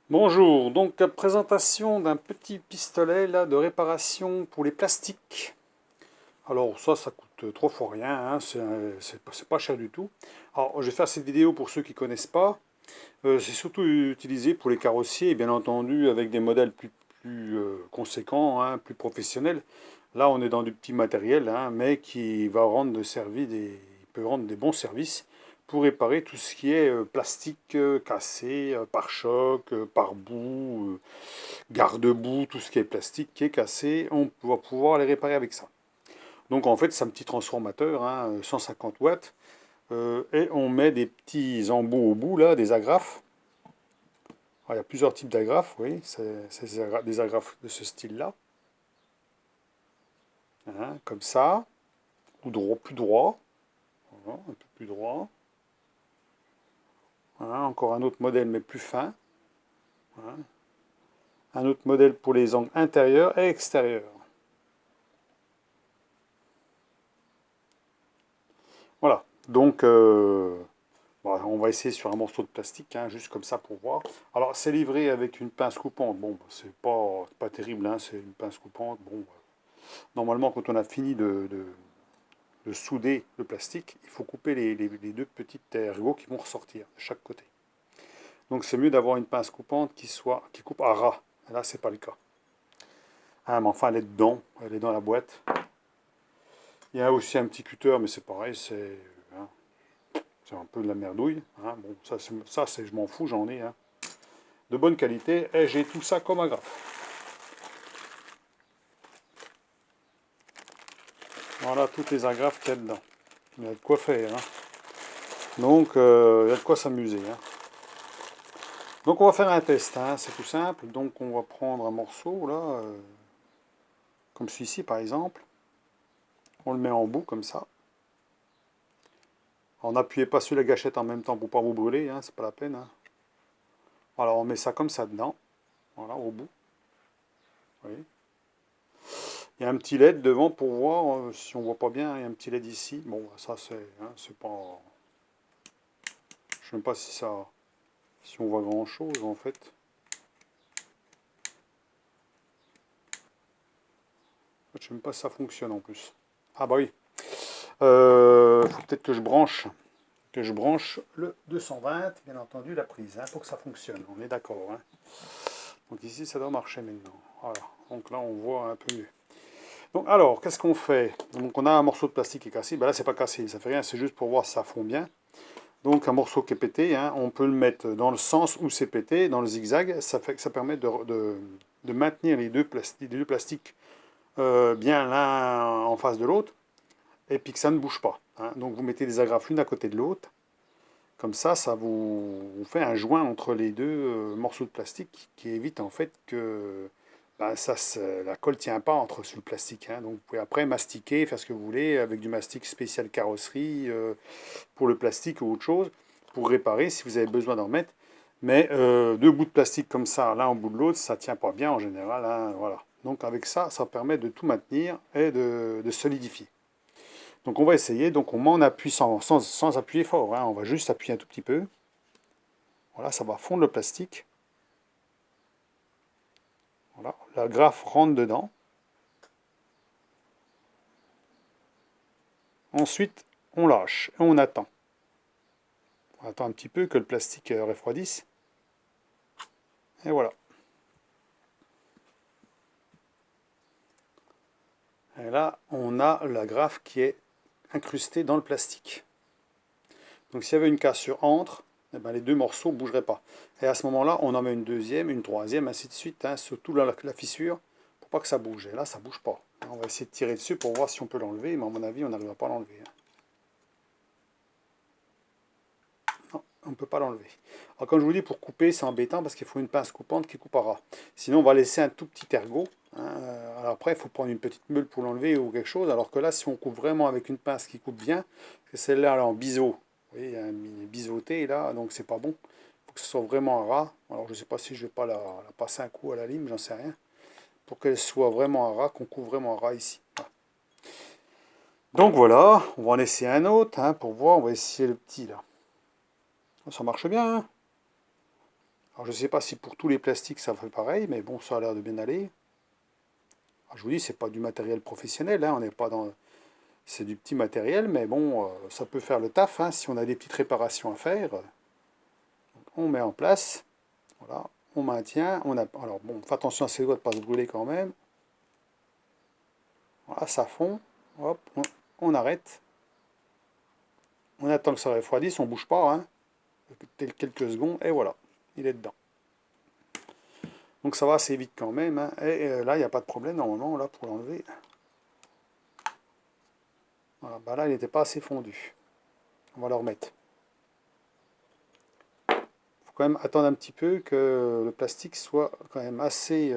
Bonjour, donc la présentation d'un petit pistolet là de réparation pour les plastiques. Alors ça coûte 3 fois rien, hein, c'est pas cher du tout. Alors je vais faire cette vidéo pour ceux qui ne connaissent pas. C'est surtout utilisé pour les carrossiers et bien entendu avec des modèles plus conséquents, hein, plus professionnels. Là on est dans du petit matériel, hein, mais qui va il peut rendre des bons services pour réparer tout ce qui est plastique cassé, pare-choc, pare-boue, garde-boue, tout ce qui est plastique qui est cassé, on va pouvoir les réparer avec ça. Donc en fait c'est un petit transformateur, hein, 150 watts, et on met des petits embouts au bout là, des agrafes. Alors, il y a plusieurs types d'agrafes, oui, c'est des agrafes de ce style-là, hein, comme ça, ou droit, plus droit, voilà, un peu plus droit. Voilà, encore un autre modèle mais plus fin. Voilà. Un autre modèle pour les angles intérieurs et extérieurs. Voilà, donc bon, on va essayer sur un morceau de plastique, hein, juste comme ça pour voir. Alors c'est livré avec une pince coupante, bon c'est pas terrible, hein, c'est une pince coupante. Bon, normalement quand on a fini de souder le plastique, il faut couper les deux petites ergots qui vont ressortir de chaque côté. Donc c'est mieux d'avoir une pince coupante qui coupe à ras. Là c'est pas le cas. Ah, mais enfin elle est dans la boîte. Il y a aussi un petit cutter, mais c'est pareil, hein, c'est un peu de la merdouille, hein. Bon, je m'en fous, j'en ai, hein, de bonne qualité, et j'ai tout ça comme agrafe. Voilà toutes les agrafes qu'il y a dedans. Il y a de quoi faire, hein. Donc, il y a de quoi s'amuser, hein. Donc, on va faire un test, hein, c'est tout simple. Donc, on va prendre un morceau, là, comme celui-ci, par exemple. On le met en bout, comme ça. Alors, n'appuyez pas sur la gâchette en même temps pour ne pas vous brûler, hein, c'est pas la peine, hein. Voilà, on met ça comme ça dedans. Voilà, au bout. Vous voyez. Il y a un petit LED devant pour voir, si on voit pas bien, il y a un petit LED ici. Bon, ça c'est pas... Je sais même pas si on voit grand chose en fait. Je sais même pas si ça fonctionne en plus. Ah bah oui. Faut peut-être que je branche le 220, bien entendu, la prise, hein, pour que ça fonctionne. On est d'accord, hein. Donc ici, ça doit marcher maintenant. Voilà. Donc là, on voit un peu mieux. Donc alors, qu'est-ce qu'on fait? Donc on a un morceau de plastique qui est cassé. Ben là, c'est pas cassé, ça fait rien, c'est juste pour voir si ça fond bien. Donc un morceau qui est pété, hein, on peut le mettre dans le sens où c'est pété, dans le zigzag, ça permet de maintenir les deux plastiques bien l'un en face de l'autre, et puis que ça ne bouge pas, hein. Donc vous mettez des agrafes l'une à côté de l'autre, comme ça vous fait un joint entre les deux morceaux de plastique qui évite en fait que ben, la colle ne tient pas sur le plastique, hein. Donc vous pouvez après mastiquer, faire ce que vous voulez avec du mastic spécial carrosserie, pour le plastique ou autre chose, pour réparer si vous avez besoin d'en mettre. Mais deux bouts de plastique comme ça, l'un au bout de l'autre, ça ne tient pas bien en général, hein, voilà. Donc avec ça, ça permet de tout maintenir et de solidifier. Donc on va essayer, donc on met en appui sans appuyer fort, hein, on va juste appuyer un tout petit peu. Voilà, ça va fondre le plastique. Voilà, la grafe rentre dedans. Ensuite, on lâche et on attend. On attend un petit peu que le plastique refroidisse. Et voilà. Et là, on a la grafe qui est incrustée dans le plastique. Donc s'il y avait une cassure entre, eh ben, les deux morceaux ne bougeraient pas. Et à ce moment-là, on en met une deuxième, une troisième, ainsi de suite, hein, surtout la fissure, pour pas que ça bouge. Et là, ça ne bouge pas. On va essayer de tirer dessus pour voir si on peut l'enlever, mais à mon avis, on n'arrivera pas à l'enlever, hein. Non, on ne peut pas l'enlever. Alors comme je vous dis, pour couper, c'est embêtant parce qu'il faut une pince coupante qui coupe à ras. Sinon, on va laisser un tout petit ergot, hein. Alors après, il faut prendre une petite meule pour l'enlever ou quelque chose. Alors que là, si on coupe vraiment avec une pince qui coupe bien, c'est celle-là là, en biseau. Vous voyez, il y a un biseauté là, donc c'est pas bon. Il faut que ce soit vraiment à ras. Alors je ne sais pas si je vais pas la passer un coup à la lime, j'en sais rien. Pour qu'elle soit vraiment à ras, qu'on coupe vraiment à ras ici. Voilà. Donc voilà, on va en essayer un autre, hein, pour voir. On va essayer le petit là. Ça marche bien, hein. Alors je ne sais pas si pour tous les plastiques ça fait pareil, mais bon, ça a l'air de bien aller. Alors, je vous dis, c'est pas du matériel professionnel, hein, on n'est pas dans... C'est du petit matériel, mais bon, ça peut faire le taf, hein, si on a des petites réparations à faire. On met en place, voilà, on maintient, on a... Alors bon, fais attention à ses doigts de ne pas se brûler quand même. Voilà, ça fond, hop, on arrête. On attend que ça refroidisse, on ne bouge pas, hein, quelques secondes, et voilà, il est dedans. Donc ça va assez vite quand même, hein, et là, il n'y a pas de problème normalement, là, pour l'enlever. Voilà, bah là, il n'était pas assez fondu. On va le remettre. Il faut quand même attendre un petit peu que le plastique soit quand même assez...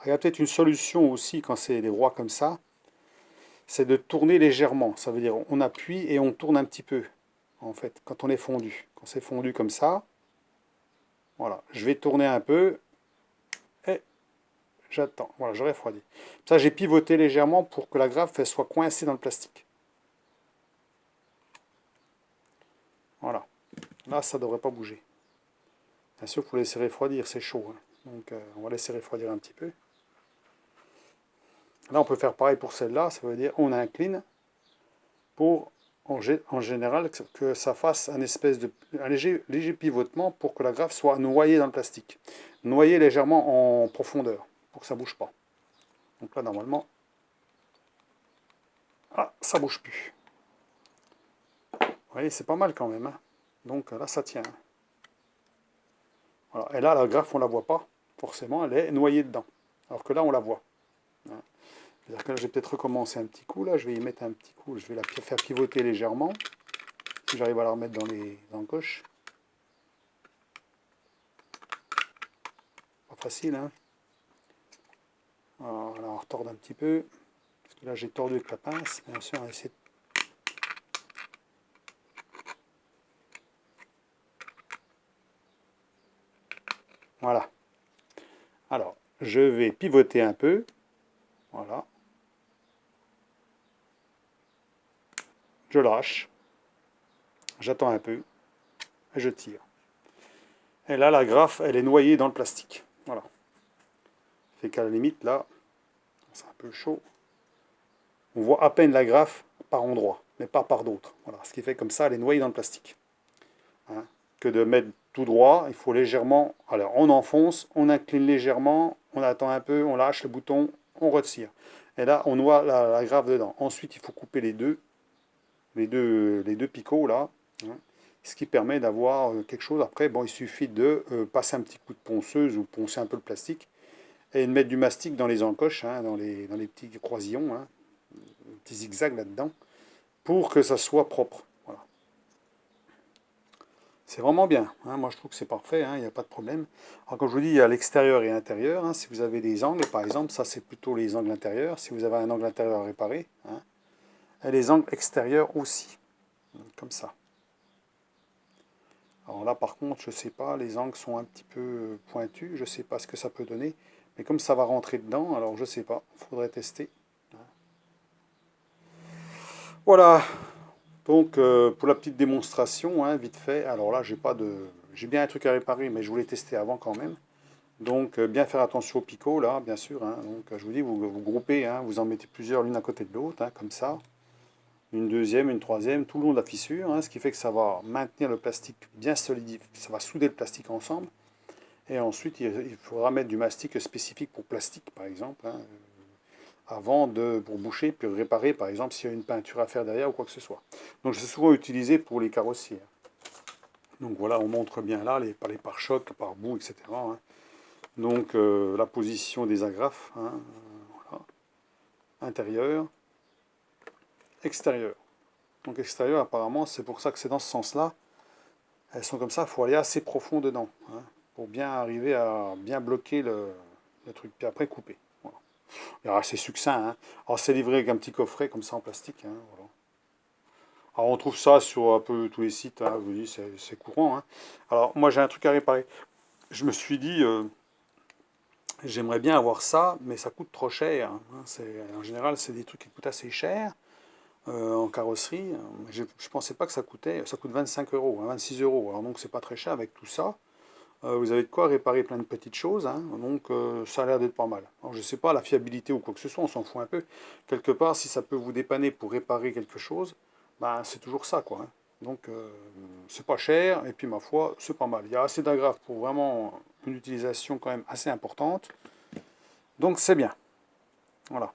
Il y a peut-être une solution aussi quand c'est des roies comme ça, c'est de tourner légèrement. Ça veut dire on appuie et on tourne un petit peu, en fait, quand on est fondu. Quand c'est fondu comme ça, voilà, je vais tourner un peu et j'attends. Voilà, je refroidis. Ça, j'ai pivoté légèrement pour que la graffe soit coincée dans le plastique. Voilà. Là, ça ne devrait pas bouger. Bien sûr, il faut laisser refroidir, c'est chaud, hein. Donc, on va laisser refroidir un petit peu. Là, on peut faire pareil pour celle-là. Ça veut dire on incline pour, en général, que ça fasse un espèce de un léger pivotement pour que la graffe soit noyée dans le plastique. Noyée légèrement en profondeur, pour que ça ne bouge pas. Donc là, normalement, ah, ça ne bouge plus. Vous voyez, c'est pas mal quand même, hein. Donc là, ça tient. Voilà. Et là, la graffe, on ne la voit pas. Forcément, elle est noyée dedans. Alors que là, on la voit. C'est-à-dire que là, je vais peut-être recommencer un petit coup. Là, je vais y mettre un petit coup. Je vais la faire pivoter légèrement. Si j'arrive à la remettre dans les encoches. Pas facile, hein. Voilà, on retorde un petit peu. Parce que là, j'ai tordu avec la pince. Bien sûr, on va essayer de... Voilà. Alors, je vais pivoter un peu. Voilà. Je lâche. J'attends un peu. Et je tire. Et là, la graffe, elle est noyée dans le plastique. Voilà. Fait qu'à la limite, là, c'est un peu chaud. On voit à peine la graffe par endroit, mais pas par d'autres. Voilà. Ce qui fait comme ça, elle est noyée dans le plastique. Hein. Que de mettre tout droit, il faut légèrement... Alors, on enfonce, on incline légèrement, on attend un peu, on lâche le bouton, on retire. Et là, on noie la graffe dedans. Ensuite, il faut couper les deux picots, là. Hein. Ce qui permet d'avoir quelque chose. Après, bon, il suffit de passer un petit coup de ponceuse ou poncer un peu le plastique et de mettre du mastic dans les encoches, hein, dans les petits croisillons, hein, petits zigzags là-dedans, pour que ça soit propre. Voilà. C'est vraiment bien, hein. Moi, je trouve que c'est parfait, hein, il n'y a pas de problème. Alors, comme je vous dis, il y a l'extérieur et l'intérieur. Hein. Si vous avez des angles, par exemple, ça, c'est plutôt les angles intérieurs. Si vous avez un angle intérieur à réparer, hein, et les angles extérieurs aussi, comme ça. Alors là, par contre, je ne sais pas, les angles sont un petit peu pointus, je ne sais pas ce que ça peut donner. Mais comme ça va rentrer dedans, alors je ne sais pas, il faudrait tester. Voilà, donc pour la petite démonstration, hein, vite fait, alors là, j'ai bien un truc à réparer, mais je voulais tester avant quand même. Donc bien faire attention au picot, là, bien sûr. Hein. Donc je vous dis, vous groupez, hein, vous en mettez plusieurs l'une à côté de l'autre, hein, comme ça. Une deuxième, une troisième, tout le long de la fissure, hein, ce qui fait que ça va maintenir le plastique bien solidifié, ça va souder le plastique ensemble. Et ensuite, il faudra mettre du mastic spécifique pour plastique, par exemple, hein, pour boucher, puis réparer, par exemple, s'il y a une peinture à faire derrière ou quoi que ce soit. Donc, c'est souvent utilisé pour les carrossiers. Donc, voilà, on montre bien là, par les pare-chocs, par bout, etc. Hein. Donc, la position des agrafes, hein, voilà. Intérieur, extérieur. Donc, extérieur, apparemment, c'est pour ça que c'est dans ce sens-là. Elles sont comme ça, il faut aller assez profond dedans, hein, pour bien arriver à bien bloquer le truc, puis après couper. Voilà. Alors c'est succinct, hein. Alors c'est livré avec un petit coffret comme ça en plastique, hein, voilà. Alors on trouve ça sur un peu tous les sites, hein, je vous dis, c'est courant, hein. Alors moi j'ai un truc à réparer. Je me suis dit, j'aimerais bien avoir ça, mais ça coûte trop cher, hein. En général c'est des trucs qui coûtent assez cher. en carrosserie. Je ne pensais pas que ça coûtait, ça coûte 25 euros, hein, 26 euros. Alors donc c'est pas très cher avec tout ça. Vous avez de quoi réparer plein de petites choses, hein, donc ça a l'air d'être pas mal. Alors je sais pas la fiabilité ou quoi que ce soit, on s'en fout un peu. Quelque part, si ça peut vous dépanner pour réparer quelque chose, ben, c'est toujours ça, quoi, hein. Donc c'est pas cher, et puis ma foi, c'est pas mal. Il y a assez d'agrafes pour vraiment une utilisation quand même assez importante. Donc c'est bien. Voilà.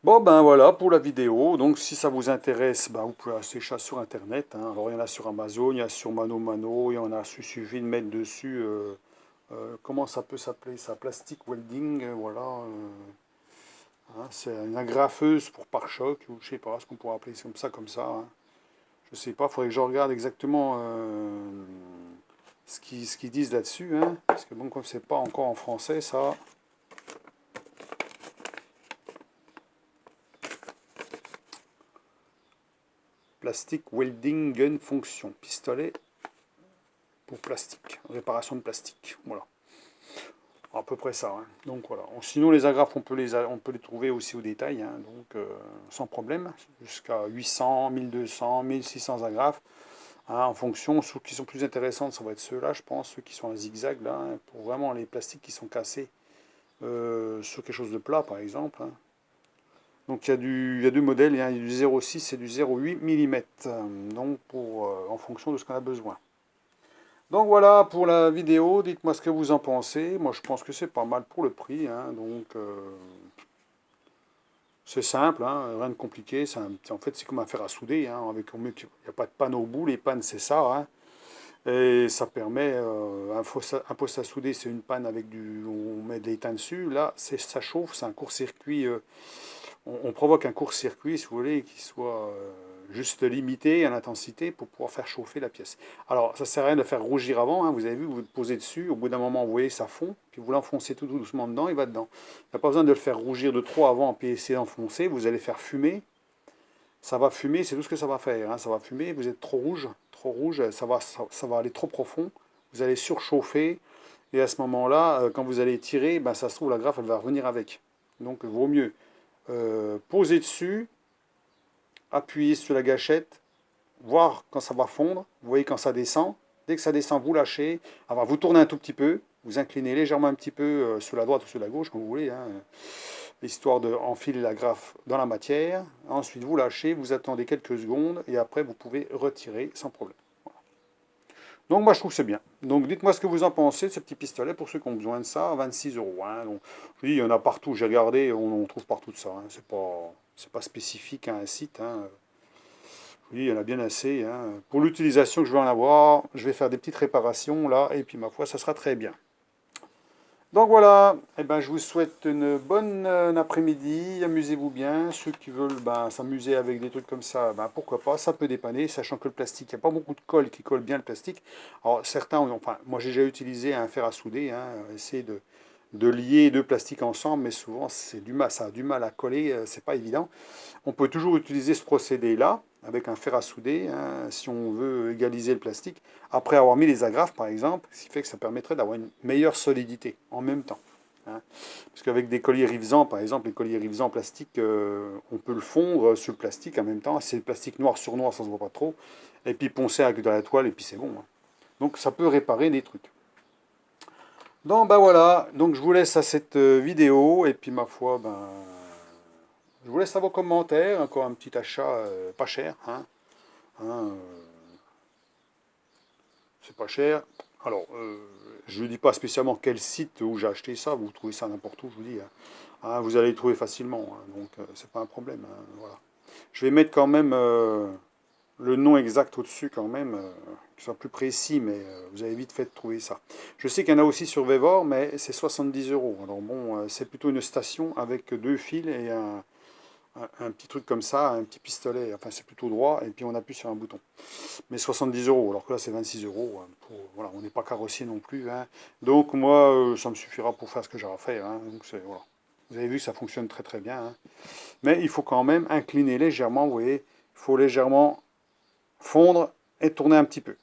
Bon ben voilà pour la vidéo, donc si ça vous intéresse, ben, vous pouvez acheter ça sur internet, hein. Alors il y en a sur Amazon, il y a sur Mano Mano, il y en a, il suffit de mettre dessus, comment ça peut s'appeler ça, plastic welding, voilà, hein, c'est une agrafeuse pour pare-choc, ou je sais pas ce qu'on pourrait appeler comme ça, hein. Je sais pas, il faudrait que je regarde exactement ce qu'ils disent là-dessus, hein, parce que bon, comme c'est pas encore en français ça. Plastic welding gun fonction, pistolet pour plastique, réparation de plastique, voilà. À peu près ça, hein. Donc voilà. Sinon les agrafes, on peut les trouver aussi au détail, hein, donc sans problème, jusqu'à 800, 1200, 1600 agrafes, hein, en fonction. Ceux qui sont plus intéressantes, ça va être ceux-là, je pense, ceux qui sont en zigzag, là, hein, pour vraiment les plastiques qui sont cassés sur quelque chose de plat, par exemple, hein. Donc il y a deux modèles, il y a du 0,6 et du 0,8 mm, donc en fonction de ce qu'on a besoin. Donc voilà pour la vidéo, dites-moi ce que vous en pensez. Moi je pense que c'est pas mal pour le prix, hein, donc c'est simple, hein, rien de compliqué. En fait c'est comme un fer à souder, hein, avec, il n'y a pas de panne au bout, les pannes c'est ça, hein, et ça permet, un poste à souder c'est une panne avec on met de l'étain dessus, là ça chauffe, c'est un court-circuit, on provoque un court-circuit, si vous voulez, qui soit juste limité en intensité pour pouvoir faire chauffer la pièce. Alors, ça ne sert à rien de faire rougir avant, hein, vous avez vu, vous le posez dessus, au bout d'un moment, vous voyez, ça fond, puis vous l'enfoncez tout doucement dedans, il va dedans. Il n'y a pas besoin de le faire rougir de trop avant, puis essayer d'enfoncer, vous allez faire fumer, ça va fumer, c'est tout ce que ça va faire, hein, ça va fumer, vous êtes trop rouge, ça va aller trop profond, vous allez surchauffer, et à ce moment-là, quand vous allez tirer, ben, ça se trouve, la graffe, elle va revenir avec. Donc, il vaut mieux poser dessus, appuyer sur la gâchette, voir quand ça va fondre, vous voyez quand ça descend, dès que ça descend, vous lâchez, alors vous tournez un tout petit peu, vous inclinez légèrement un petit peu sur la droite ou sur la gauche, comme vous voulez, hein, histoire d'enfiler la graffe dans la matière, ensuite vous lâchez, vous attendez quelques secondes, et après vous pouvez retirer sans problème. Donc moi je trouve que c'est bien. Donc dites-moi ce que vous en pensez de ce petit pistolet pour ceux qui ont besoin de ça, 26 euros, hein. Donc, je vous dis, il y en a partout, j'ai regardé, on trouve partout de ça, hein. C'est pas spécifique à un site, hein. Je vous dis, il y en a bien assez, hein. Pour l'utilisation que je vais en avoir, je vais faire des petites réparations là, et puis ma foi, ça sera très bien. Donc voilà, eh ben, je vous souhaite une bonne après-midi, amusez-vous bien. Ceux qui veulent ben, s'amuser avec des trucs comme ça, ben, pourquoi pas, ça peut dépanner, sachant que le plastique, il n'y a pas beaucoup de colle qui colle bien le plastique. Alors certains, enfin moi j'ai déjà utilisé un fer à souder, hein, essayer de lier deux plastiques ensemble, mais souvent c'est du mal, ça a du mal à coller, c'est pas évident. On peut toujours utiliser ce procédé-là, avec un fer à souder, hein, si on veut égaliser le plastique, après avoir mis les agrafes par exemple, ce qui fait que ça permettrait d'avoir une meilleure solidité en même temps, hein. Parce qu'avec des colliers rivezants, par exemple, les colliers rivezants en plastique, on peut le fondre sur le plastique en même temps, c'est le plastique noir sur noir, ça se voit pas trop, et puis poncer avec de la toile, et puis c'est bon, hein. Donc ça peut réparer des trucs. Donc ben voilà, donc je vous laisse à cette vidéo, et puis ma foi, ben... je vous laisse à vos commentaires, encore un petit achat pas cher, hein, hein, c'est pas cher. Alors, je ne dis pas spécialement quel site où j'ai acheté ça, vous trouvez ça n'importe où, je vous dis, hein. Hein, vous allez le trouver facilement, hein, donc c'est pas un problème, hein, voilà. Je vais mettre quand même le nom exact au-dessus quand même, qui soit plus précis, mais vous avez vite fait de trouver ça. Je sais qu'il y en a aussi sur Vevor, mais c'est 70 euros. Alors bon, c'est plutôt une station avec deux fils et un petit truc comme ça, un petit pistolet, enfin c'est plutôt droit, et puis on appuie sur un bouton. Mais 70 euros, alors que là c'est 26 euros, hein, voilà, on n'est pas carrossier non plus, hein. Donc moi, ça me suffira pour faire ce que j'ai à faire, hein. Donc voilà. Vous avez vu que ça fonctionne très très bien, hein. Mais il faut quand même incliner légèrement, vous voyez, il faut légèrement fondre et tourner un petit peu.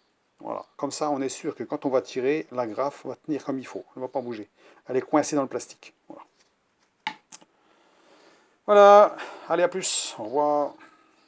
Voilà. Comme ça, on est sûr que quand on va tirer, la graffe va tenir comme il faut. Elle ne va pas bouger. Elle est coincée dans le plastique. Voilà. Voilà. Allez, à plus. Au revoir.